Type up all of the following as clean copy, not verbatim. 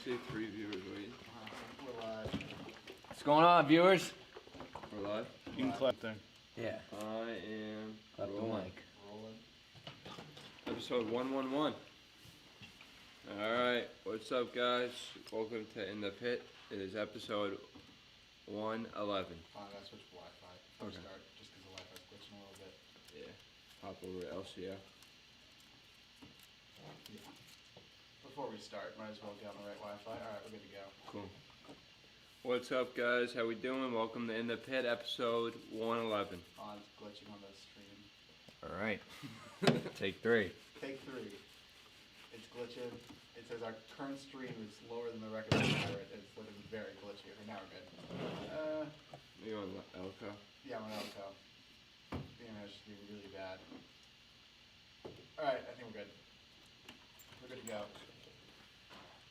See 3 viewers waiting. We're live. What's going on, viewers? We're live. You can clap there. Yeah. I am Clap the rolling. mic. Rolling. Episode 111. Alright, what's up, guys? Welcome to In the Pit. It is episode 111. I gotta switch to Wi-Fi. Okay. Start just because the Wi-Fi's glitching a little bit. Yeah. Hop over to LCF. Yeah. Before we start, might as well get on the right Wi-Fi. Alright, we're good to go. Cool. What's up, guys? How we doing? Welcome to In the Pit, episode 111. Oh, it's glitching on the stream. All right. Take 3. Take 3. It's glitching. It says our current stream is lower than the record for it. It's looking very glitchy. Okay, now we're good. You on Elko? Yeah, I'm on Elko. The internet should be really bad. Alright, I think we're good. We're good to go.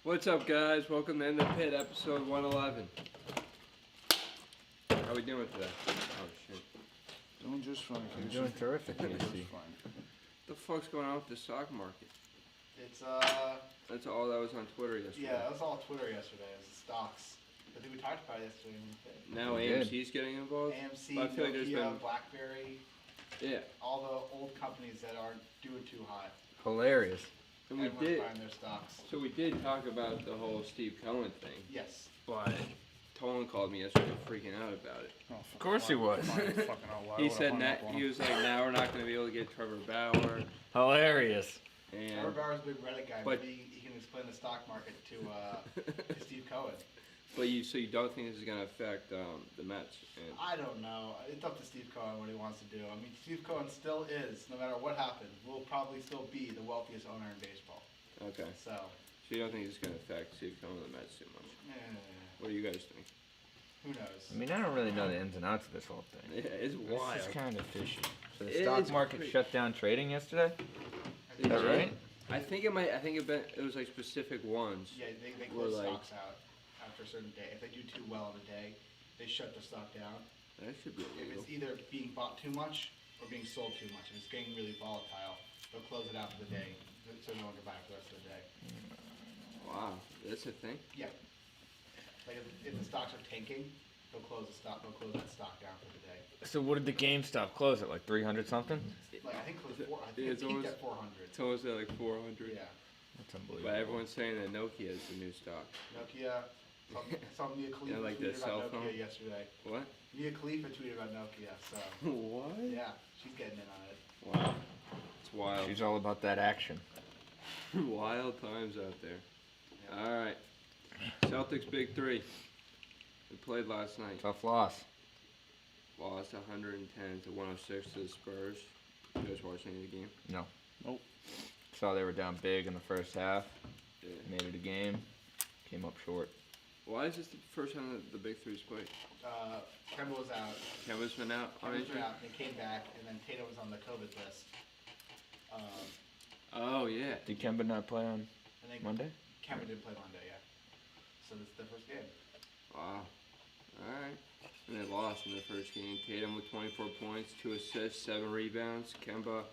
What's up, guys? Welcome to In the Pit, episode 111. How we doing today? Oh, shit. Doing just fine, I'm Casey. doing terrific, Just Casey. fine. What the fuck's going on with the stock market? It's, That's all that was on Twitter yesterday. yeah, that was all Twitter yesterday. It was the stocks. I think we talked about it yesterday. Now We did. AMC's getting involved? AMC, But I feel like there's Nokia, been- BlackBerry, Yeah. all the old companies that aren't doing too hot. Hilarious. And we Everyone's did. buying their stocks. So we did talk about the whole Steve Cohen thing, Yes. but Tolan called me yesterday freaking out about it. Oh, Of course he was. He said he was like, now we're not going to be able to get Trevor Bauer. Hilarious. Trevor And Bauer's a big Reddit guy, but- but he can explain the stock market to Steve Cohen. but so you don't think this is going to affect the Mets? And I don't know. It's up to Steve Cohen what he wants to do. I mean, Steve Cohen still is, no matter what happens, will probably still be the wealthiest owner in baseball. okay. So, So you don't think it's going to affect Steve Cohen and the Mets too much? What do you guys think? who knows? I mean, I don't really know the ins and outs of this whole thing. Yeah, it's wild. It's kind of fishy. So the It stock is market crazy. shut down trading yesterday? I Is think that Yeah. right? I think it might. I think it was like specific ones. Yeah, they We're close like- stocks out after a certain day. If they do too well on a day, they shut the stock down. That should be If illegal. it's either being bought too much or being sold too much, if it's getting really volatile, they'll close it out for the day, so no one can buy it for the rest of the day. Wow, that's a thing. Yeah. Like if the stocks are tanking, they'll close that stock down for the day. So what did the GameStop close at, like 300 something? Like I think it was I think Yeah, it it's peaked almost- at 400. It's almost at like 400. Yeah. That's unbelievable. But everyone's saying that Nokia is the new stock. Nokia. Some Mia Khalifa Yeah, like the tweeted cell about phone. Nokia yesterday. What? Mia Khalifa tweeted about Nokia, so What? yeah, she's getting in on it. Wow. It's wild. She's all about that action. Wild times out there. Yeah. All right. Celtics Big Three. We played last night. Tough loss. Lost 110 to 106 to the Spurs. You guys watch any of the game? No. Nope. Saw they were down big in the first half. Yeah. Made it a game. Came up short. Why is this the first time that the Big Three's played? Kemba was out. Kevin's been out on Kemba was injury? out. They came back, and then Tatum was on the COVID list. Oh, yeah. Did Kemba not play on I think Monday? Kemba didn't play Monday, yeah. So this is the first game. Wow. Alright. And they lost in their first game. Tatum with 24 points, 2 assists, 7 rebounds. Kemba,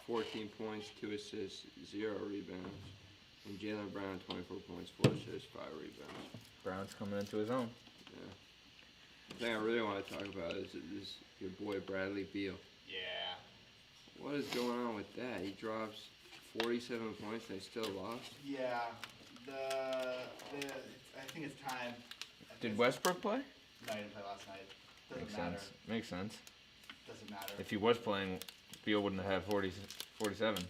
14 points, 2 assists, 0 rebounds. And Jaylen Brown, 24 points, 4 assists, 5 rebounds. Brown's coming into his own. Yeah. The thing I really want to talk about is your boy Bradley Beal. Yeah. What is going on with that? He drops 47 points and they still lost? Yeah. I think it's time. Did Westbrook play? No, he didn't play last night. Doesn't Makes matter. sense. Makes sense. Doesn't matter. If he was playing, Beal wouldn't have had 47.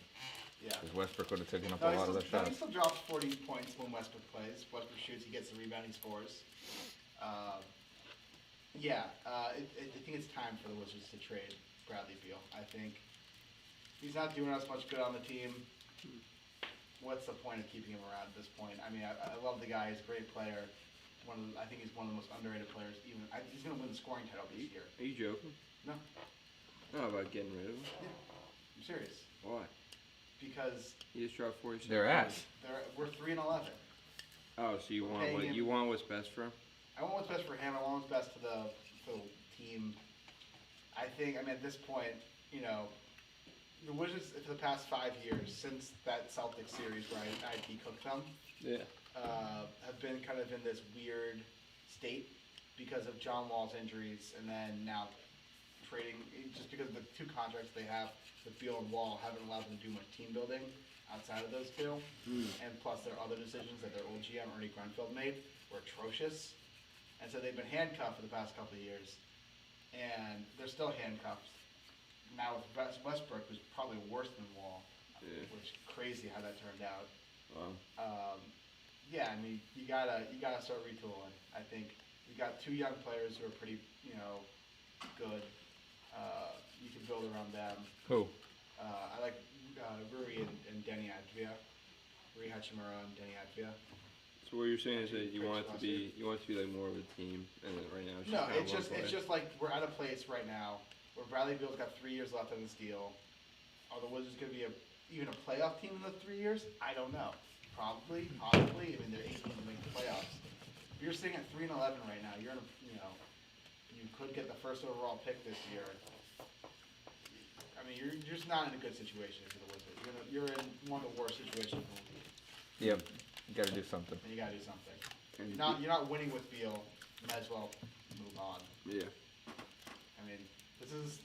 Yeah. Because Westbrook would have taken up No, a lot of he their still, no, he shots. still drops 40 points when Westbrook plays. Westbrook shoots, he gets the rebound, he scores. I think it's time for the Wizards to trade Bradley Beal. I think he's not doing us much good on the team. What's the point of keeping him around at this point? I mean, I love the guy. He's a great player. I think he's one of the most underrated players. He's going to win the scoring title this year. Are you joking? No, No, about getting rid of him? I'm serious. Why? Because He just dropped 47 Their points. ass. we're 3-11. Oh, so you want Paying him- you want what's best for him? I want what's best for him. I want what's best for the team. I mean, at this point, the Wizards for the past 5 years, since that Celtics series where I de-cooked them, Yeah. have been kind of in this weird state because of John Wall's injuries, and then now trading, just because of the 2 contracts they have with Beal and Wall haven't allowed them to do much team building outside of those 2. And plus their other decisions that their old GM, Ernie Grunfeld, made were atrocious. And so they've been handcuffed for the past couple of years, and they're still handcuffed. Now with Westbrook, who's probably worse than Wall, which is crazy how that turned out. Wow. Yeah, I mean, you gotta start retooling. I think we got 2 young players who are pretty, good. You can build around them. Who? I like Rui and Denny Advia. Rui Hachimura and Denny Advia. So what you're saying is that you want it to be like more of a team, and then right now it's No, just it's just like we're at a place right now where Bradley Beal's got 3 years left on this deal. Are the Wizards going to be even a playoff team in the 3 years? I don't know. Probably, possibly. I mean, they're 18 to make the playoffs. If you're sitting at 3-11 right now, you're in a, you could get the first overall pick this year. I mean, you're just not in a good situation for the Wizards. You're in one of the worst situations in the league. Yep. You gotta do something. And you got to do something. And You're not winning with Beal. You might as well move on. Yeah. I mean, this is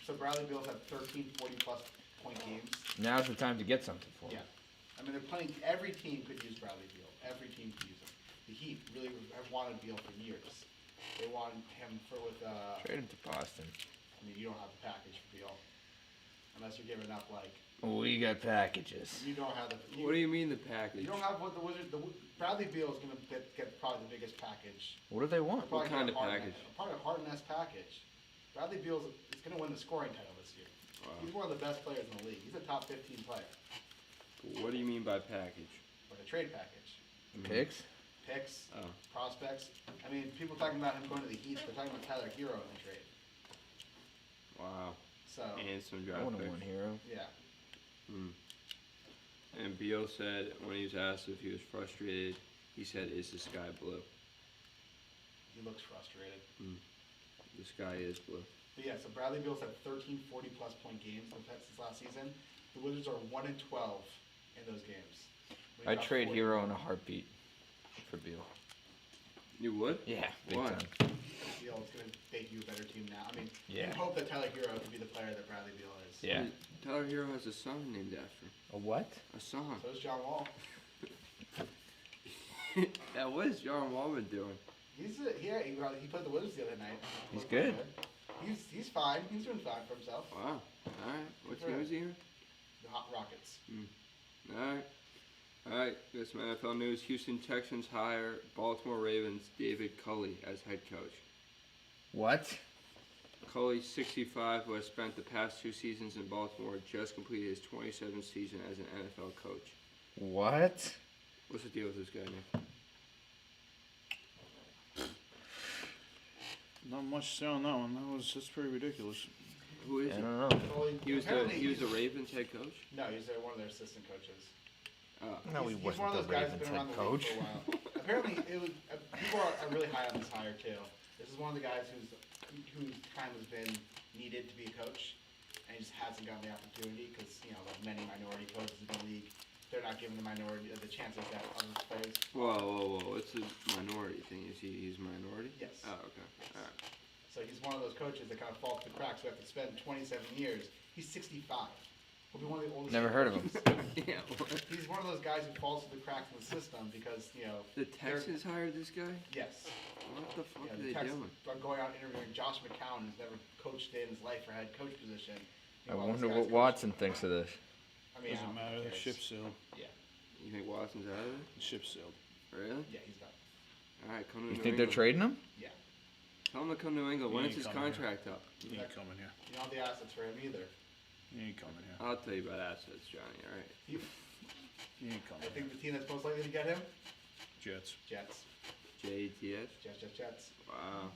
so Bradley Beal's had 13 40-plus point games. Now's the time to get something for him. Yeah. I mean, they're playing, every team could use Bradley Beal. Every team could use him. The Heat really have wanted Beal for years. They wanted him with, Trade him to Boston. I mean, you don't have the package for Beal. Unless you're giving up, like, We got packages. you don't have the, What do you mean the package? you don't have what the Wizards, Bradley Beal is going to get probably the biggest package. What do they want? Probably kind get of a Harden- package? Probably a Harden-esque package. Bradley Beal is going to win the scoring title this year. Wow. He's one of the best players in the league. He's a top 15 player. What do you mean by package? Like a trade package. Picks? Picks, Oh. prospects. I mean, people talking about him going to the Heat, they're talking about Tyler Hero in the trade. Wow. So, And some I draft want a picks. one hero. yeah. And Beal said when he was asked if he was frustrated, he said, "Is the sky blue?" He looks frustrated. The sky is blue. But yeah, so Bradley Beal's had 13 40-plus point games since last season. The Wizards are 1-12 in those games. We've I'd got trade 40 Hero in a heartbeat for Beal. You would? Yeah, big Why? time. Beal is going to make you a better team now. I mean, Yeah. you hope that Tyler Hero can be the player that Bradley Beal is. Yeah. Tyler Hero has a son named after him. A what? A son. So is John Wall. That was John Wallman doing. He played the Wizards the other night. He's Looked pretty good. He's fine. He's doing fine for himself. Wow. Alright. What team is he in? The Hot Rockets. Alright. Alright. Got some NFL news. Houston Texans hire Baltimore Ravens David Culley as head coach. What? Culley, 65, who has spent the past 2 seasons in Baltimore, just completed his 27th season as an NFL coach. What? What's the deal with this guy, Nick? Not much to say on that one. That's pretty ridiculous. Who is I he? don't know. He was Apparently the Ravens head coach? No, he's one of their assistant coaches. No, he He's wasn't one of the those guys Ravens that's been head around the coach. league for a while. Apparently, people are really high on this hire too. This is one of the guys whose time has been needed to be a coach, and he just hasn't gotten the opportunity because like many minority coaches in the league, they're not given the chances that other players. Whoa. What's the minority thing? He's a minority? Yes. Oh, okay. Alright. So he's one of those coaches that kind of falls through the cracks. We have to spend 27 years. He's 65. He'll be one of the oldest. Never heard of him. Yeah, what? He's one of those guys who falls through the cracks in the system because The Texans hired this guy? Yes. What the fuck Yeah, are the they Texans doing? are going out interviewing Josh McCown, who's never coached in his life or had coach position. I Meanwhile, wonder this what guy's Watson thinks of this. coaching. I mean, Doesn't matter. who The cares? ship sailed. Yeah, You think Watson's out of it? The ship sailed. Really? yeah, he's done. Alright, come to You New think they're England. trading him? Yeah, Tell him to come to New England. When He is his ain't coming contract up? He ain't coming here. you don't have the assets for him either. He ain't coming here. I'll tell you about assets, Johnny, alright? He, He ain't coming I here. think the team that's most likely to get him, Jets. Jets. JTS? Jets. Wow.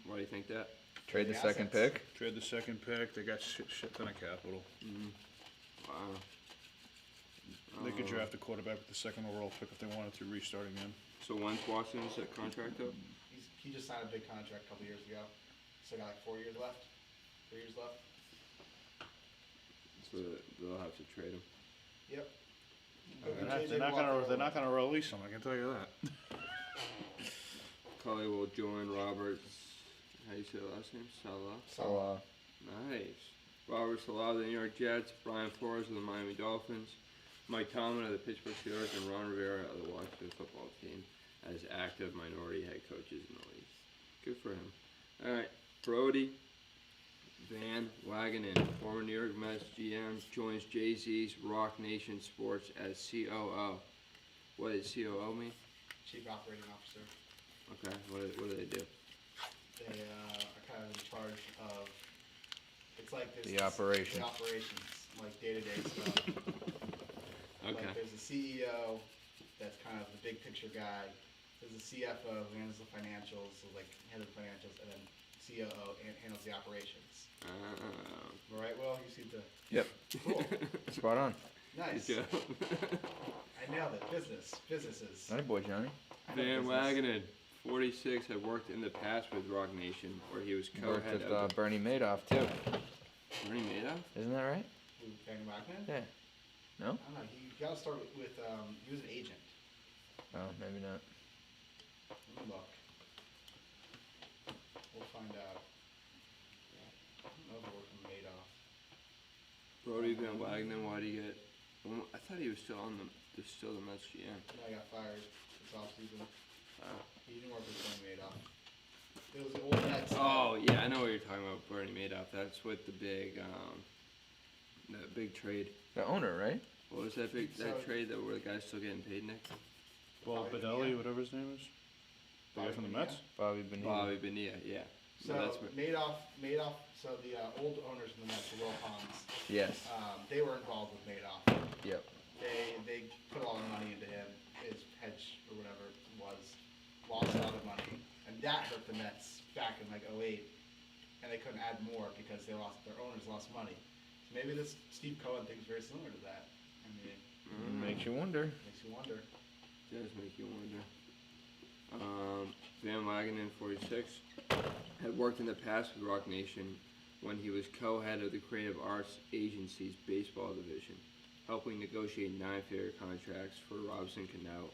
Why do you think that? Trade the The second assets. pick? Trade the second pick. They got shit ton of capital. Wow. They could draft a quarterback with the second overall pick if they wanted to restart again. So when's Watson's contract up? He just signed a big contract a couple years ago. Still got like 4 years left. 3 years left. So they'll have to trade him. Yep. They're not gonna release him, I can tell you that. Cully will join Roberts. How do you say the last name? Salah. Nice. Robert Salah of the New York Jets, Brian Flores of the Miami Dolphins, Mike Tomlin of the Pittsburgh Steelers, and Ron Rivera of the Washington Football Team as active minority head coaches in the league. Good for him. All right, Brody Van Wagenen, former New York Mets GM, joins Jay-Z's Rock Nation Sports as COO. What does COO mean? Chief Operating Officer. Okay, what do they do? They are kind of in charge of. It's like this. The operations. The operations, like day-to-day stuff. Okay. Like there's a CEO that's kind of the big picture guy. There's a CFO who handles the financials, so like head of the financials, and then COO handles the operations. All right, well, you see the. Yep. Cool. Spot on. Nice. Good job. I nailed it. Businesses. Nice boy, Johnny. I know Van business. Wagenen, 46, had worked in the past with Rock Nation, where he was Worked co-head with of Bernie Madoff too. Bernie Madoff? Isn't that right? Who, Van Wagenen? Yeah. No? I don't know. He got to start with he was an agent. Oh, maybe not. Let me look. We'll find out. I don't know if it worked for Madoff. Brody Van Wagenen, why do you get? Well, I thought he was still on the Mets GM. No, he got fired this offseason. Oh. He didn't work with Bernie Madoff. It was the old Mets. Oh yeah, I know what you're talking about, Bernie Madoff. That's with the big, that big trade. The owner, right? What was that big So- trade that where the guy's still getting paid, Nick? Well, Bobby Bedelli, Bonilla. whatever his name is. The guy Bobby from the Bonilla. Mets? Bobby Bonilla. Bobby Bonilla, yeah. So that's what. Madoff. So the old owners in the Mets, the Will Ponds, Yes. they were involved with Madoff. Yep. They put a lot of money into him, his hedge or whatever it was, lost a lot of money, and that hurt the Mets back in like '08, and they couldn't add more because their owners lost money. So maybe this Steve Cohen thing is very similar to that. I mean, Makes you wonder. makes you wonder. Does make you wonder. Van Wagenen, 46, had worked in the past with Rock Nation when he was co-head of the Creative Arts Agency's baseball division, helping negotiate 9-figure contracts for Robson Cano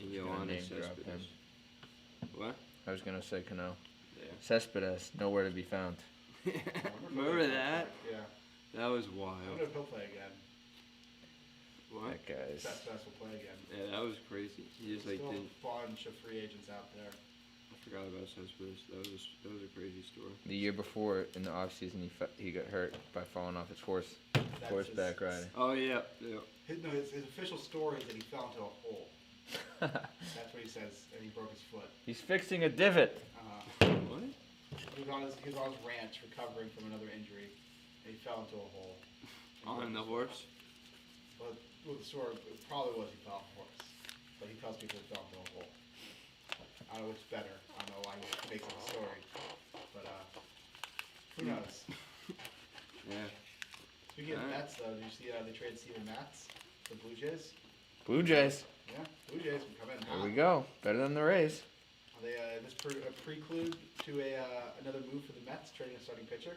and Gonna Yoenis name drop him. Cespedes. What? I was gonna say Cano. Yeah. Cespedes, nowhere to be found. I wonder if Remember he'll that? play. Yeah. That was I wild. wonder if he'll play again. What? That guy's. Cespedes will play again. Yeah, that was crazy. He just like Still didn't. a bunch of free agents out there. I forgot about Cespedes. That was a crazy story. The year before, in the off season, he got hurt by falling off his That's horseback his- riding. Oh yeah, yeah. His official story is that he fell into a hole. That's what he says, and he broke his foot. He's fixing a divot. What? He was on his ranch recovering from another injury, and he fell into a hole. On the horse? Well, the story it probably was he fell off a horse, but he tells people he fell into a hole. I don't know which is better. I don't know why he makes up a story, but who knows? Yeah. Speaking of Alright. Mets, though, did you see they traded Steven Matz, the Blue Jays? Blue Jays. Yeah, Blue Jays can come in hot. There we go. Better than the Rays. Are they this a prelude to another move for the Mets, trading a starting pitcher?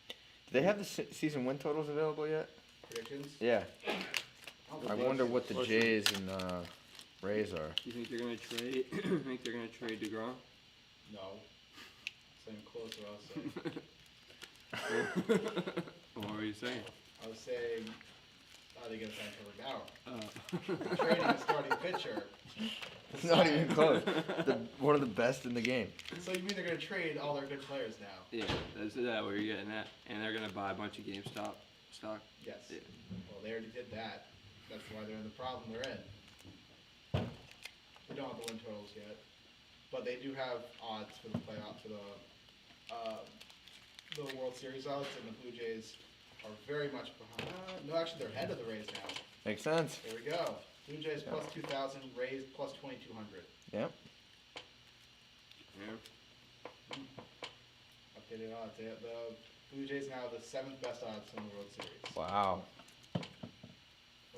Do they have the season win totals available yet? Predictions? Yeah. don't I think wonder so. what the Jays and Rays are. You think they're gonna trade? Think they're gonna trade DeGrom? No. Same closer, I was saying. What were you saying? I was saying, are they going to sign Trevor Bauer? Uh, Trading a starting pitcher. It's not even close. One of the best in the game. So you mean they're going to trade all their good players now? yeah, that's that what you're getting at, and they're gonna buy a bunch of GameStop stock. Yes. Yeah. Well, they already did that. That's why they're in the problem they're in. We don't have the win totals yet, but they do have odds for the playoff, for the World Series odds, and the Blue Jays are very much behind. No, actually, they're ahead of the Rays now. Makes sense. There we go. Blue Jays plus 2,000, Rays plus 2,200. Yep. Yeah. Updated odds. The Blue Jays now have the 7th best odds in the World Series. Wow.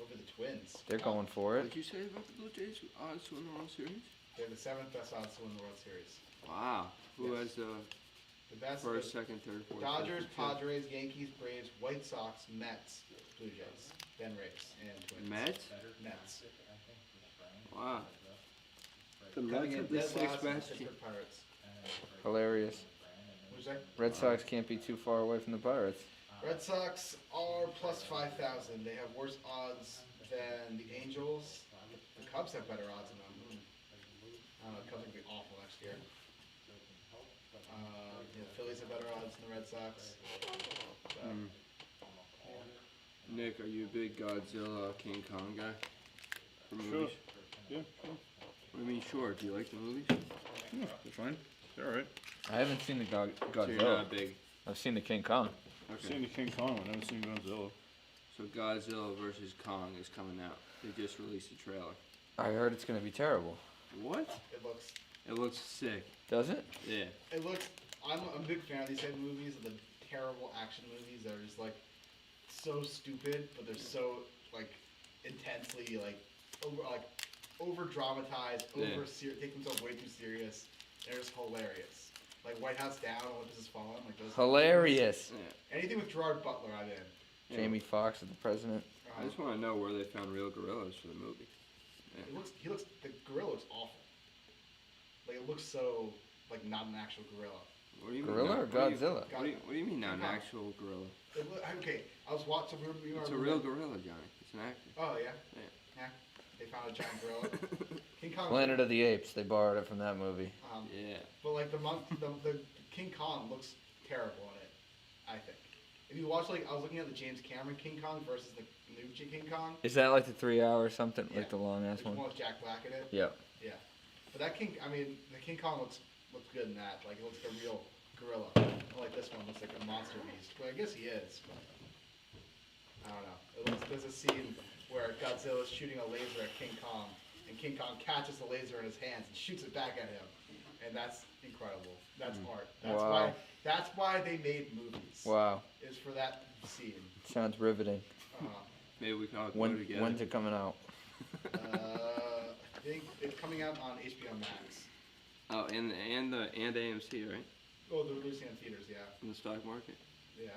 Over the Twins. They're going for What it. did you say about the Blue Jays odds to win the World Series? They're the 7th best odds to win the World Series. Wow. Who Yes. has The best. First, second, third, fourth. Dodgers, fifth, fifth. Padres, Yankees, Braves, White Sox, Mets, Blue Jays, then Rays, and Twins. Mets? Mets. Wow. The Coming Mets in have the dead sixth last, the best. Pittsburgh Pirates. Hilarious. What'd you say? Red Sox can't be too far away from the Pirates. Red Sox are plus 5,000. They have worse odds than the Angels. The Cubs have better odds than them. I don't know, the Cubs are going to be awful next year. The Phillies have better odds than the Red Sox. So, Nick, are you a big Godzilla King Kong guy? For Sure. movies? Yeah, sure. What do you mean, sure? Do you like the movies? Yeah, they're fine. They're alright. I haven't seen the So you're Godzilla. not big. I've seen the King Kong. Okay. Seen the King Kong one, I haven't seen Godzilla. So Godzilla versus Kong is coming out. They just released a trailer. I heard it's gonna be terrible. What? it looks. It looks sick. Does it? Yeah. It looks. I'm a big fan of these type of movies, the terrible action movies that are just like so stupid, but they're so like intensely over dramatized, Yeah. take themselves way too serious. They're just hilarious. Like White House Down, Olympus Has Fallen, like those. Hilarious. Yeah. Anything with Gerard Butler, I'm in. Yeah. Jamie Foxx is the president. I just want to know where they found real gorillas for the movie. The gorilla looks awful. Like it looks so like not an actual gorilla. What do you Gorilla mean? or Godzilla? What do you mean not an King Kong. actual gorilla? Okay, I was watching. It's a real gorilla, Johnny. It's an actor. Oh yeah. Yeah. Yeah. They found a giant gorilla. King Kong. Planet of the Apes. They borrowed it from that movie. Yeah. But like the King Kong looks terrible in it. I think. If you watch I was looking at the James Cameron King Kong versus the new King Kong. Is that like the 3 hour something? Yeah. Like the long ass Which one? one with Jack Black in it? Yeah. Yeah. But the King Kong looks good in that. Like it looks like a real gorilla. Like this one looks like a monster beast. Well, I guess he is. But I don't know. There's a scene where Godzilla is shooting a laser at King Kong, and King Kong catches the laser in his hands and shoots it back at him, and that's incredible. That's art. Wow. That's why they made movies. Wow. Is for that scene. Sounds riveting. Maybe we can all go When, together. when's it coming out? I think it's coming out on HBO Max. Oh, and AMC, right? Oh, they're releasing it in theaters, yeah. In the stock market. Yeah.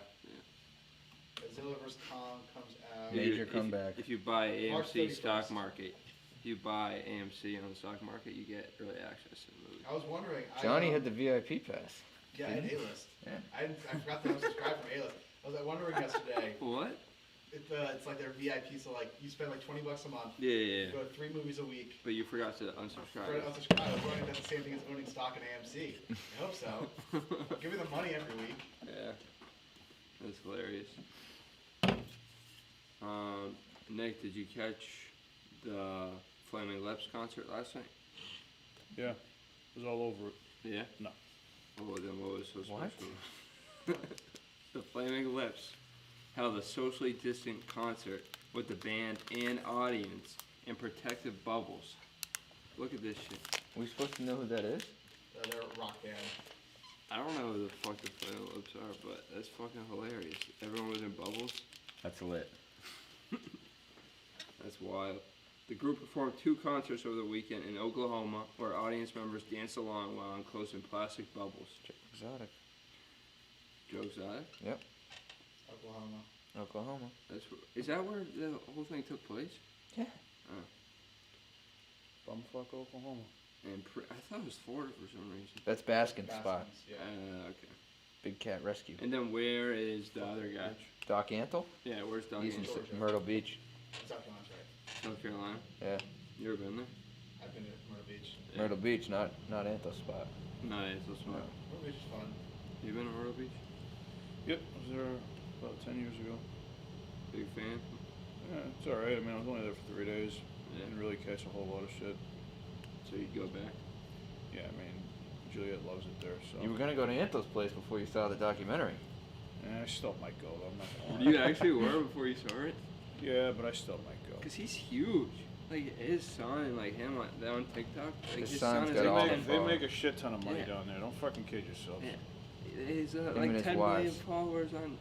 Godzilla vs. Kong comes out. Major If comeback. If you buy March AMC stock 31st. market, if you buy AMC on the stock market, you get early access to the movie. I was wondering. Johnny had the VIP pass. Yeah, I had A-list. Yeah. I forgot that I was subscribed from A-list. I was wondering yesterday. What? It's like their VIP, so like you spend like $20 a month. Yeah, You go to 3 movies a week. But you forgot to For unsubscribe. unsubscribe, I was wondering if that's the same thing as owning stock in AMC. I hope so. Give me the money every week. Yeah. That's hilarious. Nick, did you catch the Flaming Lips concert last night? Yeah, it was all over it. Yeah? No. Oh, then what was so What? special? The Flaming Lips held a socially distant concert with the band and audience in protective bubbles. Look at this shit. We supposed to know who that is? They're a rock band. I don't know who the fuck the Flaming Lips are, but that's fucking hilarious. Everyone was in bubbles. That's lit. That's wild. The group performed 2 concerts over the weekend in Oklahoma, where audience members danced along while enclosed in plastic bubbles. Exotic. Joe Exotic? Yep. Oklahoma. Oklahoma. Is that where the whole thing took place? Yeah. Bumfuck Oklahoma. And I thought it was Florida for some reason. That's Baskin's spot. Baskins, yeah. Okay. Big Cat Rescue. And then where is the other guy? Doc Antle? Yeah, where's Doug? He's in Antle? Georgia. Myrtle Beach. South Carolina's right. South Carolina. Yeah. You ever been there? I've been to Myrtle Beach. Yeah. Myrtle Beach, not Antle's spot. No, it's so smart. Myrtle Beach is fun. You been to Myrtle Beach? Yep, I was there about 10 years ago. Big fan? Yeah, it's alright. I mean, I was only there for 3 days. Yeah. Didn't really catch a whole lot of shit. So you'd go back? Yeah, I mean, Juliet loves it there, so. You were gonna go to Antle's place before you saw the documentary. I still might go, though. I'm not gonna lie. You actually were before you saw it? Yeah, but I still might go. Cause he's huge. Like his son and like him on TikTok. Like His his son's son got is all like the 10, They make a shit ton of money Yeah. down there. Don't fucking kid yourself. Yeah. He's and like his 10 million wives. followers on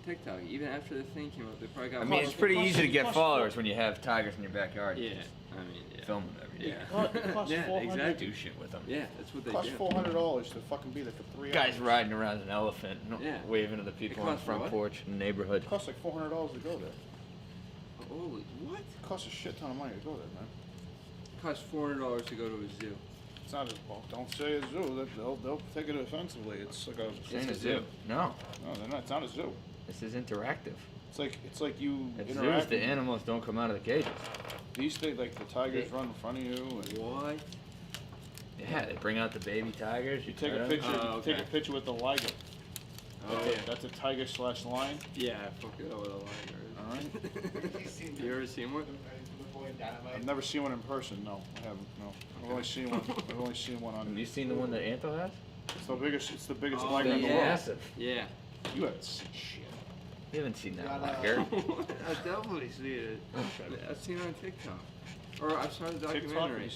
TikTok. Even after the thing came out, they probably got. I mean, costs- it's pretty it costs- easy to it get costs followers when you have tigers in your backyard. You Yeah, just I mean, yeah. film them every day. Yeah. It costs Yeah, $400. exactly. Do shit with them. Yeah, that's what It they costs do. $400 to fucking be there for 3 Guys hours. riding around an elephant, Yeah. waving to the people on the costs front what? porch in the neighborhood. It costs like $400 to go there. Holy, what? It costs a shit ton of money to go there, man. It costs $400 to go to a zoo. It's not a, well, don't say a zoo. They'll take it offensively. It's like a. This ain't a It's a zoo. zoo. No, No, they're not. It's not a zoo. this is interactive. It's like you At zoos, interact. the with- animals don't come out of the cages. These things, like the tigers run in front of you. And What? Yeah, they bring out the baby tigers. you take a pet 'em. picture. Oh, You take okay. a picture with the liger. Oh, yeah. That's a tiger / lion. Yeah, I fucked it up with a liger. Have you seen You ever seen one? Napoleon Dynamite? I've never seen one in person. No, I haven't. No, I've only seen one. I've only seen one Have on. you seen the one that Anto has? It's the biggest. It's the biggest Oh, liger in the yeah. world. Massive. Yeah. You haven't seen shit. You haven't seen that Got, liger. I've definitely seen it. I've seen it on TikTok. Or I saw the TikTok documentary.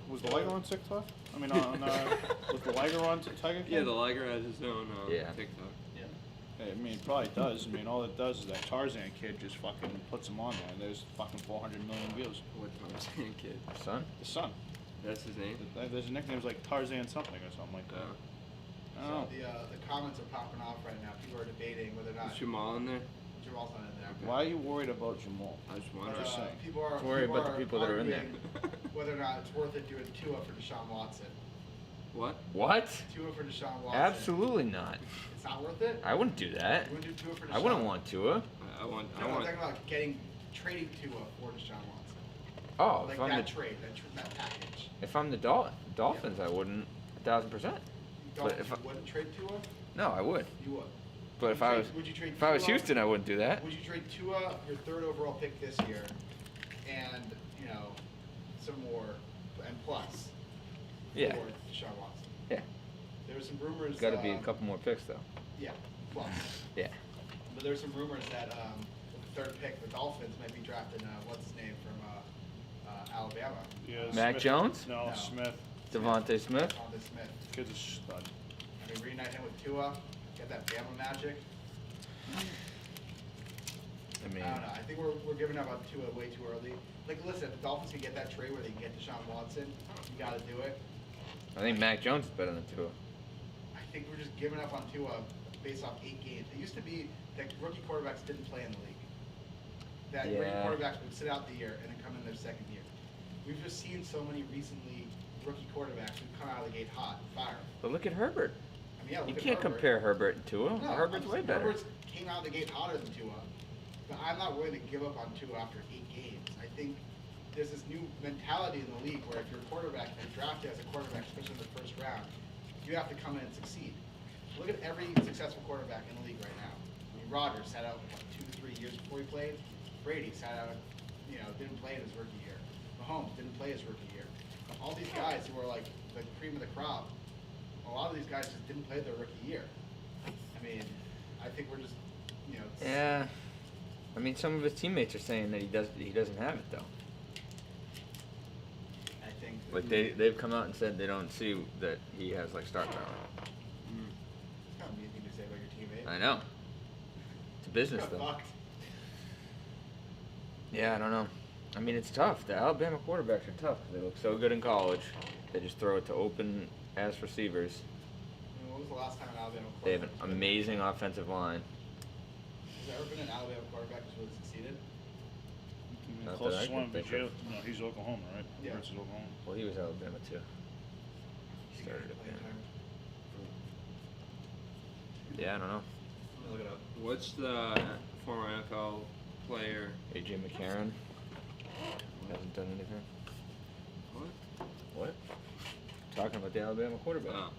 Was the liger on TikTok? I mean, was the liger on Tiger King? Yeah, the liger has his own Yeah. TikTok. I mean, it probably does. I mean, all it does is that Tarzan kid just fucking puts him on there, and there's fucking 400 million views. What Tarzan kid? Son? The son. That's his name? There's a nickname like Tarzan something or something like that. I don't know. So the comments are popping off right now. People are debating whether or not Is Jamal in there? Jamal's not in there. Why are you worried about Jamal? I was But, wondering. just saying. people are Worry about the people that are in there. arguing whether or not it's worth it doing Tua for Deshaun Watson. What? What? Tua for Deshaun Watson. Absolutely not. It's not worth it. I wouldn't do that. You wouldn't do Tua for Deshaun? I wouldn't want Tua. I want. No, I'm talking about trading Tua for Deshaun Watson. Oh, Like if I'm that the trade, that package. if I'm the Dolphins, I wouldn't. 1,000%. You But if you I- wouldn't trade Tua? No, I would. You would. But if I was Would you trade if I was Tua? Houston, I wouldn't do that. Would you trade Tua, your third overall pick this year, and some more, and plus, Yeah. for Deshaun Watson? Yeah. There were some rumors. Got to be a couple more picks though. Yeah, plus. Yeah. But there's some rumors that with the third pick, the Dolphins might be drafting what's his name from Alabama. Yeah, Mac Smith. Jones? No, No. Smith. Devontae Smith. Devontae Smith. Kid's a stud. I mean, reunite him with Tua, get that Bama magic. I mean, I don't know. I think we're giving up on Tua way too early. Like, listen, if the Dolphins can get that trade where they can get Deshaun Watson, you got to do it. I think Mac Jones is better than Tua. I think we're just giving up on Tua based off 8 games. It used to be that rookie quarterbacks didn't play in the league. That rookie Yeah. quarterbacks would sit out the year and then come in their second year. We've just seen so many recently rookie quarterbacks who come out of the gate hot, fire. But look at Herbert. I mean, yeah, You look at can't Herbert. compare Herbert and Tua. No, Herbert's way better. Herbert's came out of the gate hotter than Tua, but I'm not willing to give up on Tua after 8 games. I think there's this new mentality in the league where if you're a quarterback and you're drafted as a quarterback, especially in the first round, you have to come in and succeed. Look at every successful quarterback in the league right now. I mean, Rodgers sat out, 2-3 years before he played. Brady sat out, didn't play in his rookie year. Mahomes didn't play his rookie year. All these guys who are like the cream of the crop, a lot of these guys just didn't play their rookie year. I mean, I think we're just, Yeah. I mean, some of his teammates are saying that he doesn't have it though. I think. Like they've come out and said they don't see that he has like star power. It's kind of a mean thing to say about your teammate. I know. It's a business Got though. fucked. Yeah, I don't know. I mean, it's tough. The Alabama quarterbacks are tough 'cause they look so good in college. They just throw it to open ass receivers. I mean, when was the last time an Alabama quarterback? They have an amazing offensive line. Has there ever been an Alabama quarterback who's really succeeded? The Not that closest I can one would be think of. Jalen. No, he's Oklahoma, right? Yeah. Versus Oklahoma. Well, he was Alabama too. He started it Playing there. time. Yeah, I don't know. Let me look it up. What's the former NFL player? AJ McCarron hasn't done anything. What? What? Talking about the Alabama quarterback. Oh.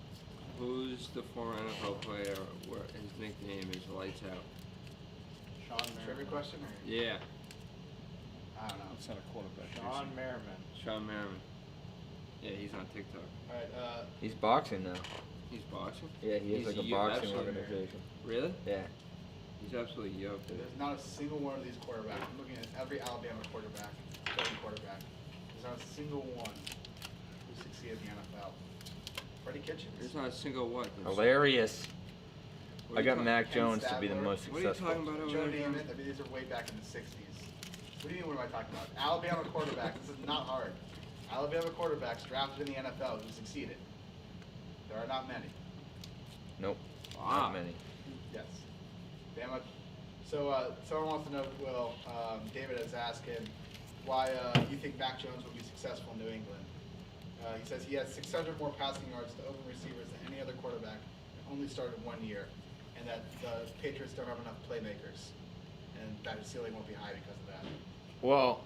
Who's the former NFL player where his nickname is Lights Out? Sean Trivia question? Or? Yeah, I don't know. That's not a quarterback. Sean Merriman. Sean Merriman. Yeah, he's on TikTok. Alright, He's boxing now. He's boxing? Yeah, he has He's like a yo- boxing absolutely- organization. Really? Yeah. He's absolutely yoked. there's not a single one of these quarterbacks. I'm looking at every Alabama quarterback, starting quarterback. There's not a single one who succeeded in the NFL. Freddie Kitchens. There's not a single what? Hilarious. I got talking- Mac Ken Jones to be the Stabler? most What are you successful. talking about over Joe there? John? Namath, I mean, these are way back in the 60s. What do you mean, what am I talking about? Alabama quarterbacks, this is not hard. Alabama quarterbacks drafted in the NFL who succeeded. There are not many. Nope. Wow. Not many. Yes. Bama. So, someone wants to know, Will, David is asking why you think Mac Jones will be successful in New England. He says he has 600 more passing yards to open receivers than any other quarterback, and only started 1 year, and that the Patriots don't have enough playmakers, and that his ceiling won't be high because of that. Well,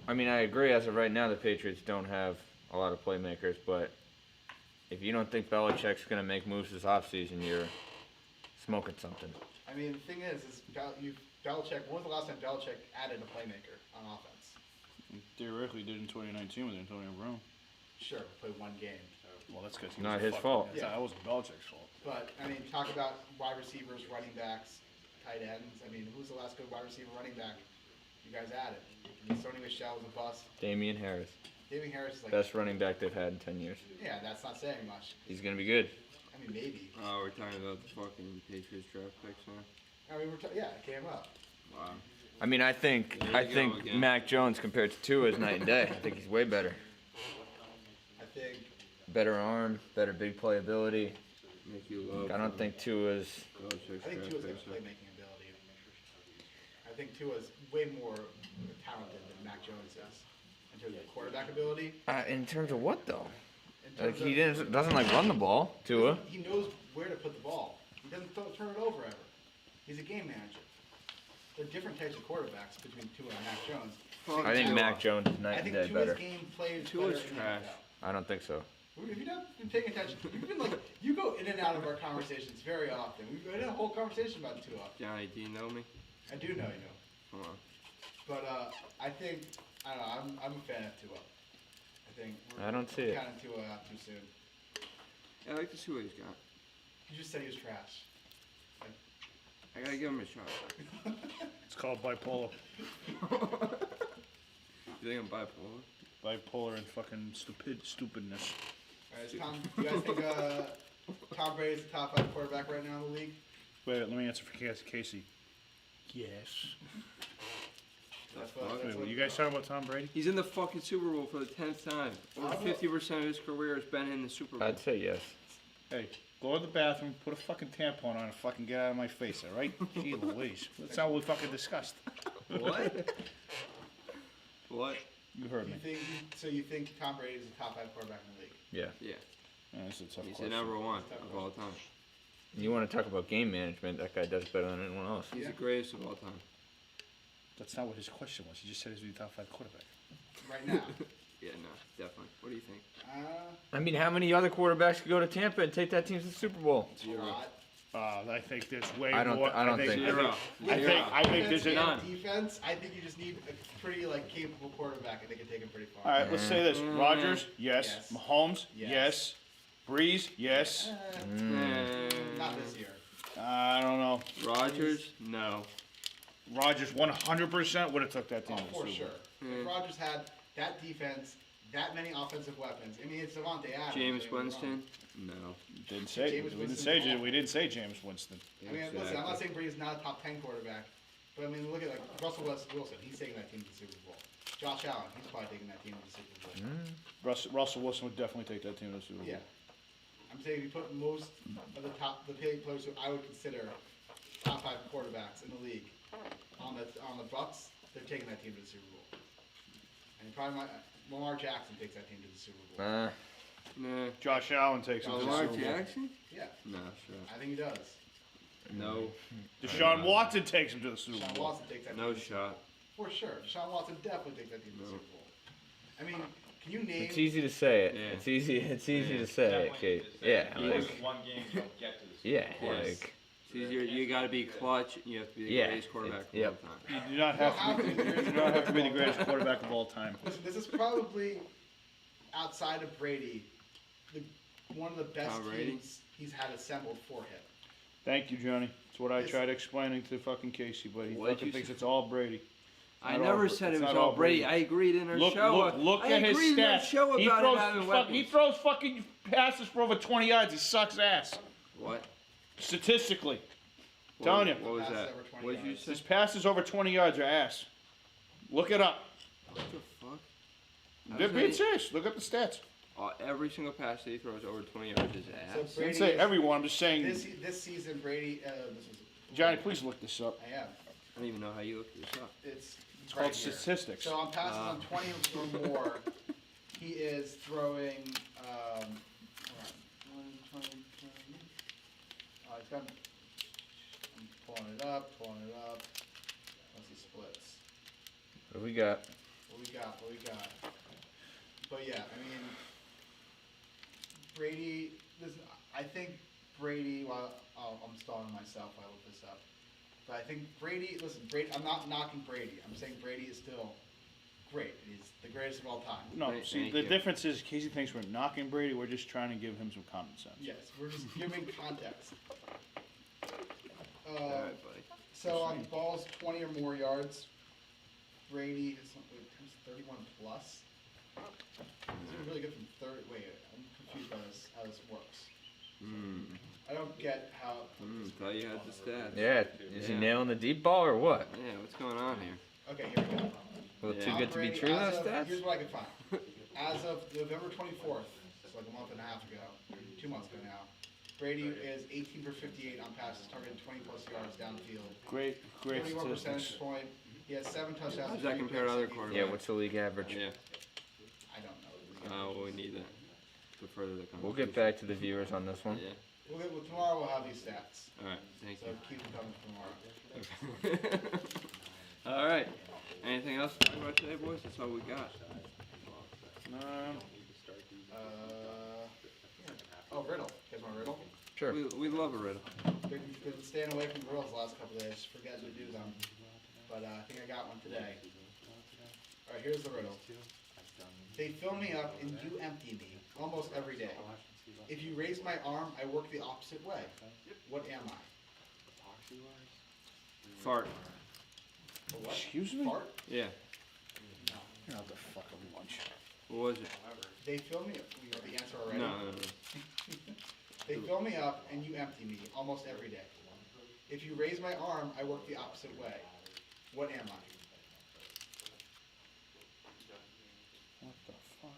I mean, I agree. As of right now, the Patriots don't have a lot of playmakers, but if you don't think Belichick's going to make moves this offseason, you're smoking something. I mean, the thing is Belichick. When was the last time Belichick added a playmaker on offense? Theoretically, did in 2019 with Antonio Brown. Sure, played 1 game. Well, that's because Not his fault. That wasn't Belichick's fault. But I mean, talk about wide receivers, running backs, tight ends. I mean, who's the last good wide receiver, running back you guys added? I mean, Sony Michel was a bust. Damian Harris. David Harris is like Best running back they've had in 10 years. Yeah, that's not saying much. He's going to be good. I mean, maybe. Oh, we're talking about the fucking Patriots draft picks now. I mean, yeah, it came up. Wow. I mean, I think There you go again. Mac Jones compared to Tua is night and day. I think he's way better. I think. Better arm, better big playability. Make you love. I don't think Tua's. Belichick's I think draft Tua's got picks, huh? playmaking ability. I think Tua's way more talented than Mac Jones is in terms of quarterback ability. In terms of what though? In Like terms he of- doesn't like run the ball. Tua. He knows where to put the ball. He doesn't turn it over ever. He's a game manager. There are different types of quarterbacks between Tua and Mac Jones. Fuck I think Tua. Mac Jones is I night and think day Tua's better. game plays Tua's better in the trash. NFL. I don't think so. If you've not been paying attention, you've been like, you go in and out of our conversations very often. We've had a whole conversation about Tua. Johnny, do you know me? I do know you know. Come on. But I think, I don't know, I'm a fan of Tua. I think I don't see it. counting Tua out too soon. Yeah, I like to see what he's got. You just said he was trash. I gotta give him a shot. It's called bipolar. You think I'm bipolar? Bipolar and fucking stupidness. Alright, is Tom, do you guys think Tom Brady's the top 5 quarterback right now in the league? Wait, let me answer for Casey. Yes. That's Wait, were what- you guys talking about Tom Brady? He's in the fucking Super Bowl for the 10th time. Over 50% of his career has been in the Super Bowl. I'd say yes. Hey, go to the bathroom, put a fucking tampon on, and fucking get out of my face, all right? Gee Louise. That's not what we fucking discussed. What? What? You heard me. You think Tom Brady is the top 5 quarterback in the league? Yeah. Yeah. Yeah, that's a tough He's the question. number one of all time. You want to talk about game management? That guy does better than anyone else. He's Yeah. the greatest of all time. That's not what his question was. He just said he's the top 5 quarterback. Right now. Yeah, no, definitely. What do you think? I mean, how many other quarterbacks could go to Tampa and take that team to the Super Bowl? A lot. I think there's way I don't more. th- I don't think- Zero. I think there's Defense an. and defense, I think you just need a pretty capable quarterback and they can take him pretty All far. right, let's say this: Rodgers, yes. Yes. Mahomes, Yes. yes. Breeze, yes. Not this year. I don't know. Rodgers? No. Rodgers 100% would have took that team Oh, to the for Super sure. Bowl. If Rodgers had that defense, that many offensive weapons, I mean, it's Devontae Adams. James don't get me Winston? No. Didn't say. James We didn't Winston's say. awful. We didn't say James Winston. wrong. I mean, listen, I'm not saying Brady's not a top 10 quarterback, but I mean, look at Russell Wilson. He's taking that team to the Super Bowl. Josh Allen, he's probably taking that team to the Super Bowl. Russell Wilson would definitely take that team to the Super Bowl. Yeah. I'm saying if you put most of the players who I would consider top 5 quarterbacks in the league on the Bucks, they're taking that team to the Super Bowl. And probably Lamar Jackson takes that team to the Super Bowl. Nah. Josh Allen takes him to the Lamar Super Bowl. Jackson? Yeah, No, sure. I think he does. No. Deshaun Watson takes him to the Super Deshaun Bowl. Watson takes that No team. shot. For sure. Deshaun Watson definitely takes that team to the No. Super Bowl. I mean, can you name... It's easy to say it. Yeah. It's easy to say it, Kate. Yeah, He like, wins one game, he'll get to the yeah, course. like, It's easier. You gotta be clutch. You have to be the Yeah. greatest quarterback of Yep. all time. You do not have to. You don't have to. You do not have to be the greatest quarterback of all time. Listen, this is probably, outside of Brady, one of the best Tom Brady? teams he's had assembled for him. Thank you, Johnny. It's what I It's- tried explaining to fucking Casey, but he What'd fucking you thinks say? it's all Brady. I Not never all- said it's it was not all all Brady. Brady. I agreed in our Look, show. look I at his agreed in our stats. show He about him throws, having he weapons. throws fucking passes for over 20 yards. He sucks ass. What? Statistically. Telling you. What was Passes that? over 20 What did you yards. say? His passes over 20 yards are ass. Look it up. What the fuck? They're being serious. Look up the stats. Every single pass that he throws over 20 yards is ass. So I didn't Brady say is- everyone. I'm just saying. This season, Brady. This is. Johnny, please look this up. I am. I don't even know how you look this up. It's It's right called here. statistics. So on passes on 20 or more, he is throwing. Hold on. 20. It's got. I'm pulling it up. Let's see splits. What do we got? What we got? But yeah, I mean, Brady. I think Brady. Well, I'm stalling myself while I look this up. But I think Brady. Listen, Brady. I'm not knocking Brady. I'm saying Brady is still great. He's the greatest of all time. No, Thank see, the you. difference is Casey thinks we're knocking Brady. We're just trying to give him some common sense. Yes, we're just giving context. Alright, buddy. So on balls 20 or more yards, Brady is 31 plus. He's really good from 30. Wait, I'm confused by this. How this works. I don't get how. Thought you had the stats. Yeah, is he Yeah. nailing the deep ball or what? Yeah, what's going on here? Okay, here we go. Well, Yeah. too good to be Brady, true, as those of- stats? Here's what I can find. As of November 24th, so like a month and a half ago, 2 months ago now, Brady is 18 for 58 on passes, targeting 20 plus yards downfield. Great 31 statistics. percentage point. He has 7 touchdowns. How does and that 3 compare to picks other in 8 quarterbacks? Yeah, what's the league average? Yeah. I don't know. Well, we need that to further the conversation. We'll get back to the viewers on this one. Yeah. Tomorrow we'll have these stats. Alright, thank So keep them coming tomorrow. you. Alright. Anything else to talk about today, boys? That's all we got. Oh, riddle. You guys want a riddle? Sure. We love a riddle. Been staying away from riddles the last couple of days, forgetting to do them. But I think I got one today. Alright, here's the riddle. They fill me up and you empty me almost every day. If you raise my arm, I work the opposite way. What am I? Fart. A what? Excuse me? Fart? Yeah. You're out the fucking lunch. What was it? They fill me up. We got the answer already. No. They fill me up and you empty me almost every day. If you raise my arm, I work the opposite way. What am I? What the fuck?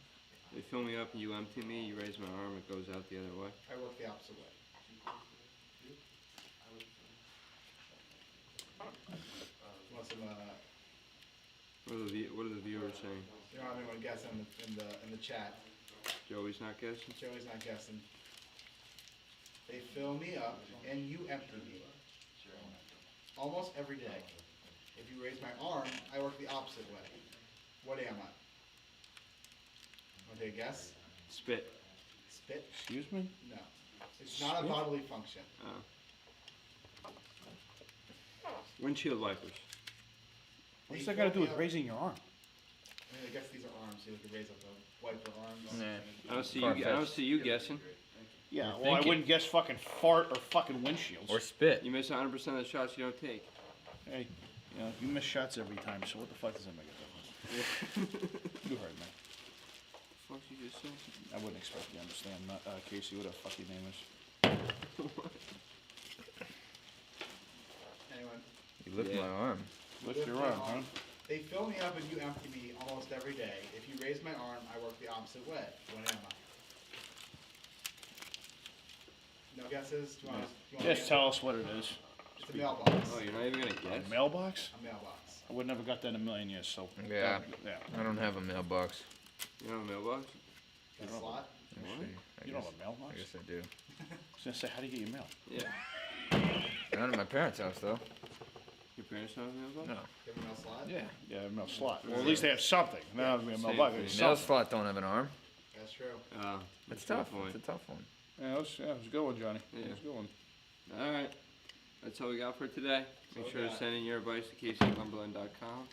They fill me up and you empty me. You raise my arm, it goes out the other way. I work the opposite way. Want some, What are the viewers saying? you don't have anyone guess in the chat. Joey's not guessing? Joey's not guessing. They fill me up and you empty me. Almost every day. If you raise my arm, I work the opposite way. What am I? Want to take a guess? Spit. Spit? Excuse me? No. It's not a Spit? bodily function. Oh. Windshield wipers. What's They that got to fill do me with up- raising your arm? I mean, I guess these are arms, so you could raise up the wiper arms. Nah. I don't see you guessing. Yeah, You're well, I thinking. wouldn't guess fucking fart or fucking windshields. Or spit. You miss 100% of the shots you don't take. Hey, you know, you miss shots every time, so what the fuck does that make a difference? You heard me. What you just said? I wouldn't expect you to understand. Not, Casey, what the fuck your name is. Anyone? You lift Yeah. my arm. Lift your arm, huh? They fill me up and you empty me almost every day. If you raise my arm, I work the opposite way. What am I? No guesses? Do you want Just tell us what it is. It's a mailbox. Oh, you're not even gonna guess? A mailbox? A mailbox. I would never got that in a million years, so. Yeah. Yeah. I don't have a mailbox. You don't have a mailbox? A slot? Actually, You don't have a mailbox? I guess I do. I was gonna say, how do you get your mail? Yeah. Not at my parents' house though. Your parents don't have a mailbox? No. Give a mail slot? Yeah. Yeah, a mail slot. Well, at least they have something. Now, a Same mailbox. thing. It's Mail something. slot don't have an arm. That's true. It's a good tough. point. It's a tough one. Yeah, it was a good one, Johnny. Yeah. It was a good one. Alright. That's all we got for today. Make So sure to got- send in your advice to caseycumberland.com.